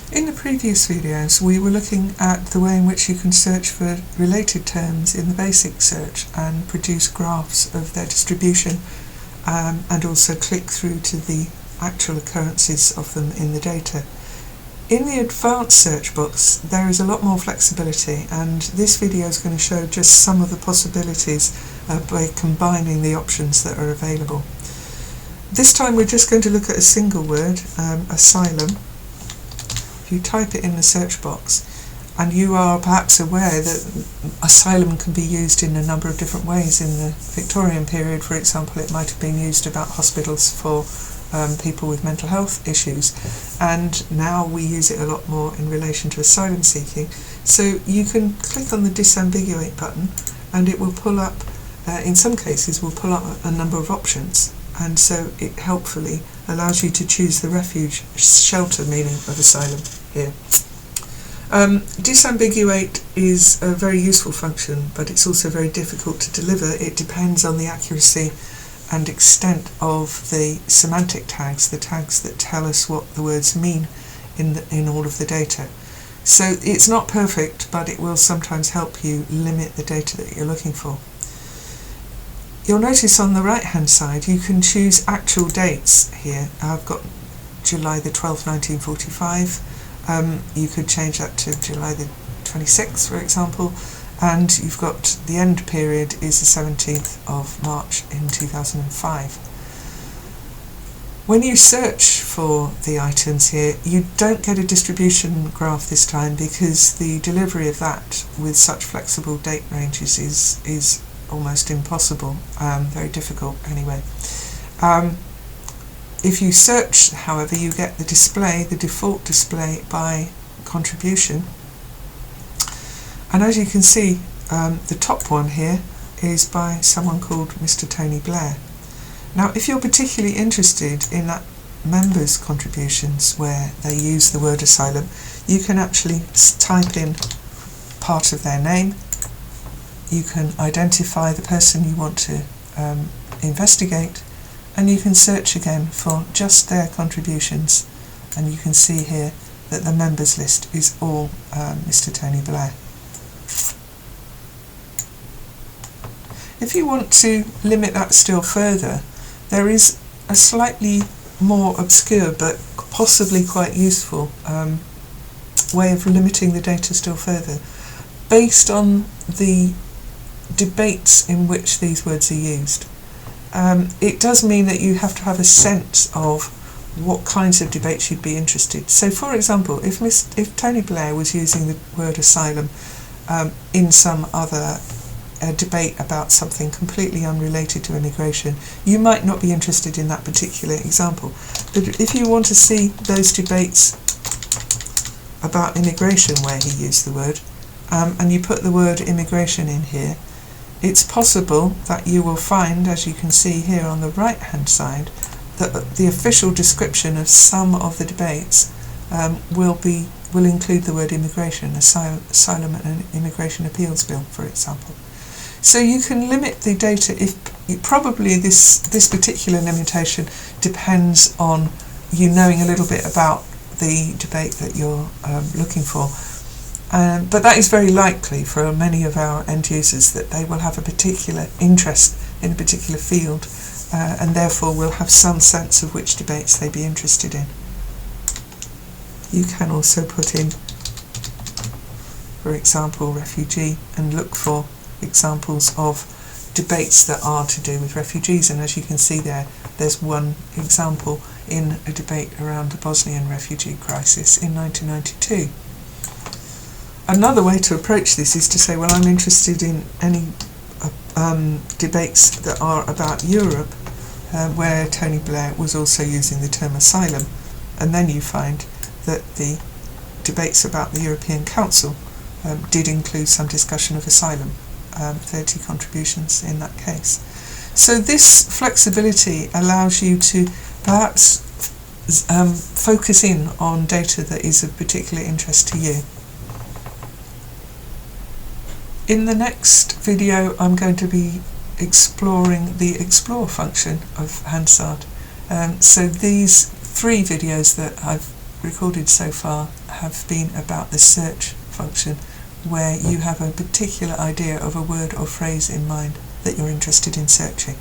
In the previous videos we were looking at the way in which you can search for related terms in the basic search and produce graphs of their distribution, and also click through to the actual occurrences of them in the data. In the advanced search box there is a lot more flexibility, and this video is going to show just some of the possibilities by combining the options that are available. This time we're just going to look at a single word, asylum. If you type it in the search box, and you are perhaps aware that asylum can be used in a number of different ways. In the Victorian period, for example, it might have been used about hospitals for people with mental health issues, and now we use it a lot more in relation to asylum seeking. So you can click on the disambiguate button and it will pull up, in some cases will pull up a number of options, and so it helpfully allows you to choose the refuge shelter meaning of asylum here. Disambiguate is a very useful function, but it's also very difficult to deliver. It depends on the accuracy and extent of the semantic tags, the tags that tell us what the words mean in all of the data. So it's not perfect, but it will sometimes help you limit the data that you're looking for. You'll notice on the right hand side you can choose actual dates here. I've got July the 12th 1945. You could change that to July the 26th, for example, and you've got the end period is the 17th of March in 2005. When you search for the items here, you don't get a distribution graph this time, because the delivery of that with such flexible date ranges is almost impossible, very difficult anyway. If you search, however, you get the display, the default display by contribution, and as you can see, the top one here is by someone called Mr. Tony Blair. Now if you're particularly interested in that members' contributions where they use the word asylum, you can actually type in part of their name. You can identify the person you want to investigate, and you can search again for just their contributions, and you can see here that the members list is all Mr. Tony Blair. If you want to limit that still further, there is a slightly more obscure but possibly quite useful way of limiting the data still further, based on the debates in which these words are used. It does mean that you have to have a sense of what kinds of debates you'd be interested. So for example, if Tony Blair was using the word asylum in some other debate about something completely unrelated to immigration, you might not be interested in that particular example. But if you want to see those debates about immigration where he used the word, and you put the word immigration in here, it's possible that you will find, as you can see here on the right hand side, that the official description of some of the debates will include the word immigration, asylum and immigration appeals bill, for example. So you can limit the data. If probably this particular limitation depends on you knowing a little bit about the debate that you're looking for. But that is very likely for many of our end users, that they will have a particular interest in a particular field, and therefore will have some sense of which debates they'd be interested in. You can also put in, for example, refugee, and look for examples of debates that are to do with refugees, and as you can see there's one example in a debate around the Bosnian refugee crisis in 1992. Another way to approach this is to say, well, I'm interested in any debates that are about Europe, where Tony Blair was also using the term asylum, and then you find that the debates about the European Council did include some discussion of asylum, 30 contributions in that case. So this flexibility allows you to perhaps focus in on data that is of particular interest to you. In the next video I'm going to be exploring the explore function of Hansard. So these 3 videos that I've recorded so far have been about the search function, where you have a particular idea of a word or phrase in mind that you're interested in searching.